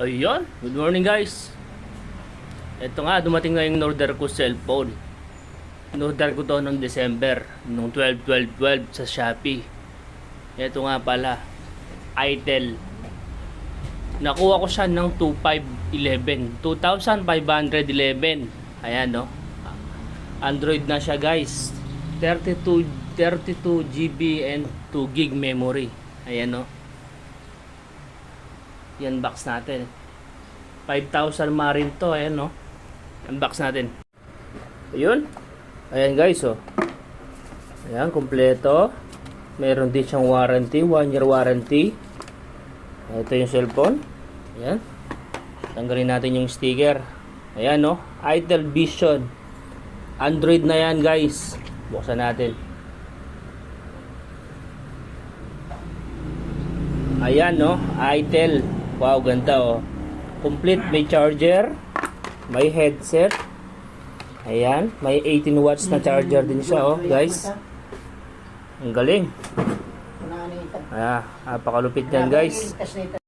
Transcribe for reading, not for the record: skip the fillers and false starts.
Ayun, good morning guys. Ito nga, dumating na yung in-order ko cellphone. In-order ko to noong December, noong 12/12/12 sa Shopee. Ito nga pala, Itel. Nakuha ko siya ng 2,511. Ayan no. Android na siya guys. 32 GB and 2 gig memory. Ayan no. Yan box natin. 5,000 marin to, ayan no. Unbox natin. Ayun. Ayan guys, oh. Ayan, kompleto. Meron din siyang warranty, 1 year warranty. Ito yung cellphone. Ayan. Tanggalin natin yung sticker. Ayan no, Itel Vision. Android na yan guys. Buksan natin. Ayan no, Itel. Wow, ganda oh. Complete, may charger, may headset. Ayan, may 18 watts na charger din siya oh, guys. Ang galing. Ayan, napakalupit yan guys.